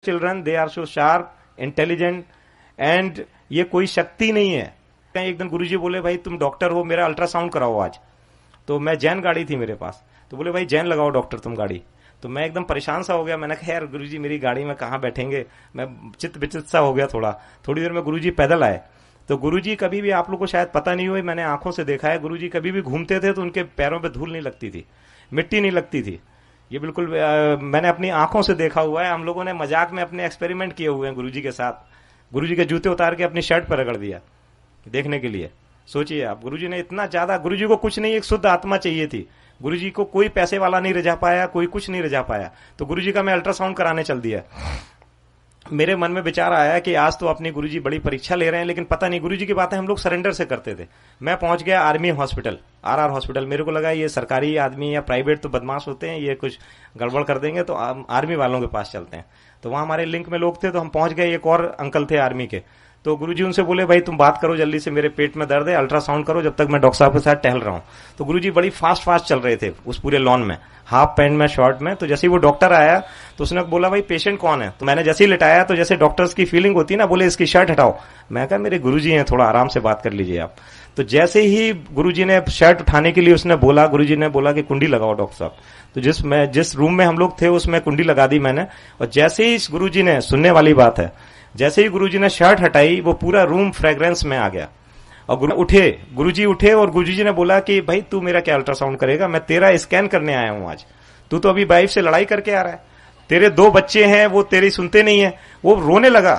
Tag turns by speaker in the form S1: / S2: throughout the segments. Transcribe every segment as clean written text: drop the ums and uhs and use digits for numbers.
S1: Children they are so sharp intelligent and ये कोई शक्ति नहीं है। एक दिन गुरुजी बोले भाई तुम डॉक्टर हो, मेरा अल्ट्रासाउंड कराओ आज। तो मैं जैन गाड़ी थी मेरे पास, तो बोले भाई जैन लगाओ डॉक्टर तुम गाड़ी। तो मैं एकदम परेशान सा हो गया, मैंने कहा यार गुरुजी मेरी गाड़ी में कहाँ बैठेंगे, मैं चित्त विचित सा हो गया थोड़ा। थोड़ी देर में गुरुजी पैदल आए। तो गुरुजी कभी भी, आप लोग को शायद पता नहीं हो, मैंने आंखों से देखा है, गुरुजी कभी भी घूमते थे तो उनके पैरों पे धूल नहीं लगती थी, मिट्टी नहीं लगती थी। ये बिल्कुल मैंने अपनी आंखों से देखा हुआ है। हम लोगों ने मजाक में अपने एक्सपेरिमेंट किए हुए हैं गुरुजी के साथ। गुरुजी के जूते उतार के अपनी शर्ट पर रगड़ दिया देखने के लिए। सोचिए आप, गुरुजी ने इतना ज्यादा, गुरुजी को कुछ नहीं, एक शुद्ध आत्मा चाहिए थी। गुरुजी को कोई पैसे वाला नहीं रिझा पाया, कोई कुछ नहीं रिझा पाया। तो गुरुजी का मैं अल्ट्रासाउंड कराने चल दिया। मेरे मन में विचार आया कि आज तो अपनी गुरुजी बड़ी परीक्षा ले रहे हैं, लेकिन पता नहीं, गुरुजी की बातें हम लोग सरेंडर से करते थे। मैं पहुंच गया आर्मी हॉस्पिटल, आरआर हॉस्पिटल। मेरे को लगा ये सरकारी आदमी या प्राइवेट तो बदमाश होते हैं, ये कुछ गड़बड़ कर देंगे, तो आर्मी वालों के पास चलते हैं। तो वहां हमारे लिंक में लोग थे, तो हम पहुंच गए। एक और अंकल थे आर्मी के, तो गुरुजी उनसे बोले भाई तुम बात करो जल्दी से, मेरे पेट में दर्द है, अल्ट्रासाउंड करो जब तक मैं डॉक्टर साहब के साथ टहल रहा हूं। तो गुरुजी बड़ी फास्ट फास्ट चल रहे थे उस पूरे लॉन में, हाफ पैंट में शॉर्ट में। तो जैसे ही वो डॉक्टर आया तो उसने बोला भाई पेशेंट कौन है। तो मैंने जैसे ही लिटाया, तो जैसे डॉक्टर्स की फीलिंग होती है ना, बोले इसकी शर्ट हटाओ। मैं कहा मेरे गुरुजी हैं, थोड़ा आराम से बात कर लीजिए आप। तो जैसे ही गुरुजी ने शर्ट उठाने के लिए उसने बोला, गुरुजी ने बोला कि कुंडी लगाओ डॉक्टर साहब। तो जिस रूम में हम लोग थे उसमें कुंडी लगा दी मैंने। और जैसे ही गुरुजी ने, सुनने वाली बात है, जैसे ही गुरुजी ने शर्ट हटाई वो पूरा रूम फ्रेग्रेंस में आ गया। और गुरुजी उठे और गुरुजी ने बोला कि भाई तू मेरा क्या अल्ट्रासाउंड करेगा, मैं तेरा स्कैन करने आया हूं आज। तू तो अभी वाइफ से लड़ाई करके आ रहा है, तेरे 2 बच्चे हैं, वो तेरी सुनते नहीं है। वो रोने लगा।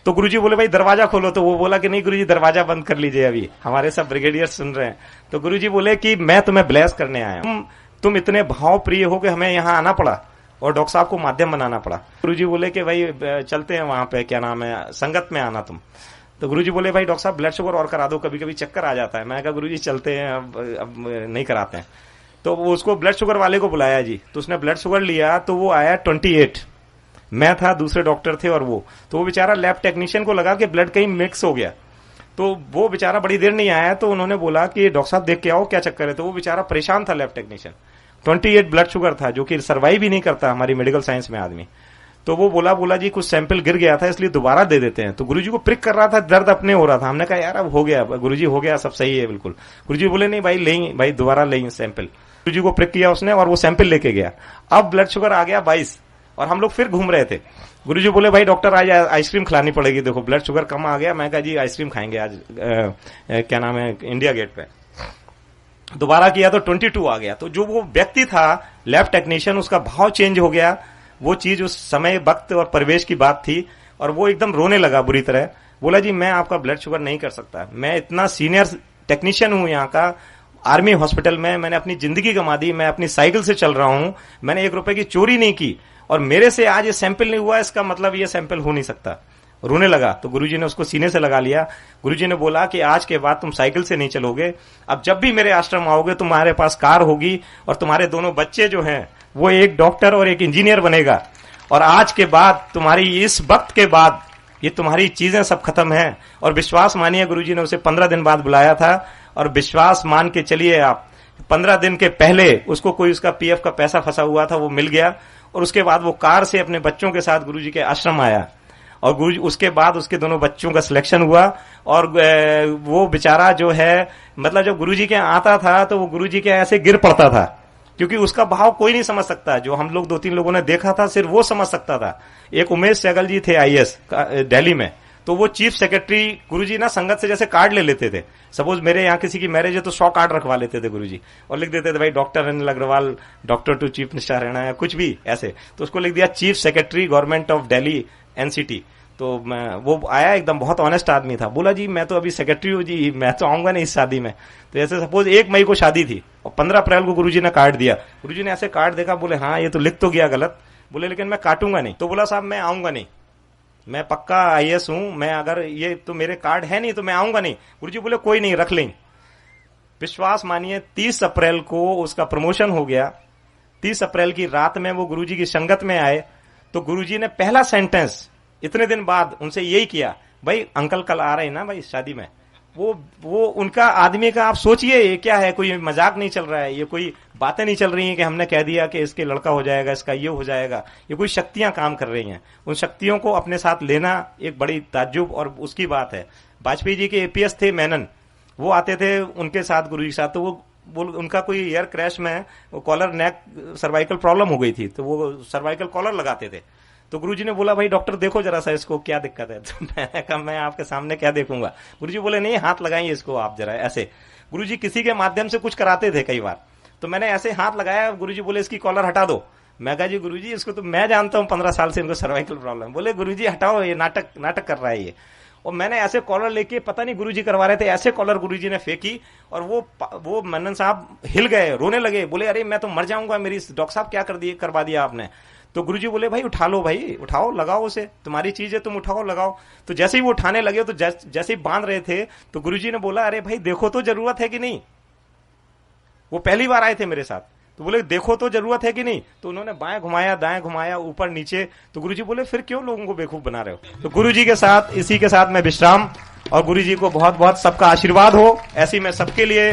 S1: तो गुरुजी बोले भाई दरवाजा खोलो। तो वो बोला कि नहीं गुरुजी दरवाजा बंद कर लीजिए, अभी हमारे सब ब्रिगेडियर सुन रहे हैं। तो गुरुजी बोले कि मैं तुम्हें ब्लेस करने आया हूं, तुम इतने भाव प्रिय हो कि हमें यहां आना पड़ा और डॉक्टर साहब को माध्यम बनाना पड़ा। गुरुजी बोले कि भाई चलते हैं वहां पे, क्या नाम है, संगत में आना तुम। तो गुरुजी बोले भाई डॉक्टर साहब ब्लड शुगर और करा दो, कभी कभी चक्कर आ जाता है। मैं कहा गुरुजी चलते हैं, अब नहीं कराते हैं। तो वो उसको ब्लड शुगर वाले को बुलाया जी। तो उसने ब्लड शुगर लिया तो वो आया 28। मैं था, दूसरे डॉक्टर थे और वो, तो वो बेचारा लैब टेक्नीशियन को लगा कि ब्लड कहीं मिक्स हो गया। तो वो बेचारा बड़ी देर नहीं आया। तो उन्होंने बोला कि डॉक्टर साहब देख के आओ क्या चक्कर है। तो वो बेचारा परेशान था लैब टेक्नीशियन, 28 ब्लड शुगर था, जो कि सर्वाइव ही नहीं करता हमारी मेडिकल साइंस में आदमी। तो वो बोला जी कुछ सैंपल गिर गया था इसलिए दोबारा दे देते हैं। तो गुरुजी को प्रिक कर रहा था, दर्द अपने हो रहा था। हमने कहा यार अब हो गया गुरुजी, हो गया, सब सही है बिल्कुल। गुरुजी बोले नहीं भाई लेंगे, भाई दोबारा लेंगे सैंपल। गुरुजी को प्रिक किया उसने और वो सैंपल लेके गया। अब ब्लड शुगर आ गया 22 और हम लोग फिर घूम रहे थे। गुरुजी बोले भाई डॉक्टर आज आइसक्रीम खिलानी पड़ेगी, देखो ब्लड शुगर कम आ गया। मैं कहा जी आइसक्रीम खाएंगे आज, क्या नाम है, इंडिया गेट पे। दोबारा किया तो 22 आ गया। तो जो वो व्यक्ति था लैब टेक्नीशियन, उसका भाव चेंज हो गया। वो चीज उस समय वक्त और परिवेश की बात थी और वो एकदम रोने लगा बुरी तरह। बोला जी मैं आपका ब्लड शुगर नहीं कर सकता, मैं इतना सीनियर टेक्नीशियन हूं यहाँ का आर्मी हॉस्पिटल में, मैंने अपनी जिंदगी गंवा दी, मैं अपनी साइकिल से चल रहा हूं, मैंने 1 रुपए की चोरी नहीं की और मेरे से आज ये सैंपल नहीं हुआ, इसका मतलब ये सैंपल हो नहीं सकता। रोने लगा। तो गुरुजी ने उसको सीने से लगा लिया। गुरुजी ने बोला कि आज के बाद तुम साइकिल से नहीं चलोगे, अब जब भी मेरे आश्रम आओगे तुम्हारे पास कार होगी और तुम्हारे दोनों बच्चे जो हैं वो एक डॉक्टर और एक इंजीनियर बनेगा। और आज के बाद तुम्हारी, इस वक्त के बाद ये तुम्हारी चीजें सब खत्म है। और विश्वास मानिए, गुरुजी ने उसे 15 दिन बाद बुलाया था और विश्वास मान के चलिए आप, 15 दिन के पहले उसको कोई उसका पीएफ का पैसा फंसा हुआ था वो मिल गया। और उसके बाद वो कार से अपने बच्चों के साथ गुरुजी के आश्रम आया और गुरुजी, उसके बाद उसके दोनों बच्चों का सिलेक्शन हुआ। और वो बेचारा जो है, मतलब जब गुरुजी के आता था तो वो गुरुजी के ऐसे गिर पड़ता था, क्योंकि उसका भाव कोई नहीं समझ सकता। जो हम लोग 2-3 लोगों ने देखा था सिर्फ वो समझ सकता था। एक उमेश सहगल जी थे आईएएस दिल्ली में, तो वो चीफ सेक्रेटरी, गुरुजी ना संगत से जैसे कार्ड ले लेते थे। सपोज मेरे यहाँ किसी की मैरिज है तो 100 कार्ड रखवा लेते थे गुरुजी और लिख देते थे भाई doctor Anil Agrawal, doctor to chief minister रहना है, कुछ भी ऐसे। तो उसको लिख दिया chief secretary government of Delhi NCT. तो वो आया, एकदम बहुत ऑनेस्ट आदमी था। बोला जी मैं तो अभी सेक्रेटरी हूँ जी, मैं तो आऊंगा नहीं इस शादी में। तो ऐसे सपोज 1 मई को शादी थी और 15 अप्रैल को गुरुजी ने कार्ड दिया। गुरुजी ने ऐसे कार्ड देखा, बोले हाँ ये तो लिख तो गया गलत, बोले लेकिन मैं काटूंगा नहीं। तो बोला साहब मैं आऊंगा नहीं, मैं पक्का आईएएस हूं, मैं अगर ये तो मेरे कार्ड है नहीं तो मैं आऊंगा नहीं। गुरुजी बोले कोई नहीं, रख लेंगे। विश्वास मानिए 30 अप्रैल को उसका प्रमोशन हो गया। 30 अप्रैल की रात में वो गुरुजी की संगत में आए तो गुरुजी ने पहला सेंटेंस इतने दिन बाद उनसे यही किया, भाई अंकल कल आ रहे हैं ना भाई शादी में, वो उनका आदमी का आप सोचिए, ये क्या है, कोई मजाक नहीं चल रहा है, ये कोई बातें नहीं चल रही हैं कि हमने कह दिया कि इसके लड़का हो जाएगा, इसका ये हो जाएगा। ये कोई शक्तियां काम कर रही हैं। उन शक्तियों को अपने साथ लेना एक बड़ी ताज्जुब और उसकी बात है। वाजपेयी जी के एपीएस थे मेनन, वो आते थे उनके साथ, गुरु जी के साथ, तो वो उनका कोई एयर क्रैश में वो कॉलर नेक सर्वाइकल प्रॉब्लम हो गई थी, तो वो सर्वाइकल कॉलर लगाते थे। तो गुरुजी ने बोला भाई डॉक्टर देखो जरा सा इसको क्या दिक्कत है। तो मैंने कहा मैं आपके सामने क्या देखूंगा। गुरुजी बोले नहीं हाथ लगाइए इसको आप जरा ऐसे। गुरुजी किसी के माध्यम से कुछ कराते थे कई बार, तो मैंने ऐसे हाथ लगाया, गुरुजी बोले इसकी कॉलर हटा दो। मैं कहा जी गुरुजी इसको तो मैं जानता हूँ 15 साल से इनको सर्वाइकल प्रॉब्लम। बोले गुरुजी हटाओ, ये नाटक कर रहा है ये। और मैंने ऐसे कॉलर लेके, पता नहीं गुरुजी करवा रहे थे, ऐसे कॉलर गुरुजी ने फेंकी और वो मेनन साहब हिल गए, रोने लगे, बोले अरे मैं तो मर जाऊंगा, मेरी डॉक्टर साहब क्या करवा दिया आपने। तो गुरुजी बोले भाई उठा लो, भाई उठाओ, लगाओ उसे, तुम्हारी चीज है, तुम उठाओ लगाओ। तो जैसे ही वो उठाने लगे, तो जैसे ही बांध रहे थे, तो गुरुजी ने बोला अरे भाई देखो तो जरूरत है कि नहीं। वो पहली बार आए थे मेरे साथ, तो बोले देखो तो जरूरत है कि नहीं। तो उन्होंने बाएं घुमाया, दाएं घुमाया, ऊपर नीचे। तो गुरुजी बोले फिर क्यों लोगों को बेवकूफ बना रहे हो। तो गुरुजी के साथ, इसी के साथ मैं विश्राम, और गुरुजी को बहुत बहुत सबका आशीर्वाद हो, ऐसी मैं सबके लिए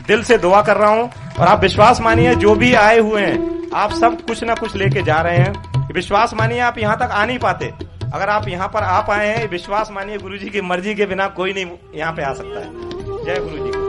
S1: दिल से दुआ कर रहा हूं। और आप विश्वास मानिए जो भी आए हुए हैं, आप सब कुछ ना कुछ लेके जा रहे हैं। विश्वास मानिए आप यहां तक आ नहीं पाते, अगर आप यहां पर आ पाए हैं, विश्वास मानिए गुरुजी की मर्जी के बिना कोई नहीं यहां पे आ सकता है। जय गुरुजी।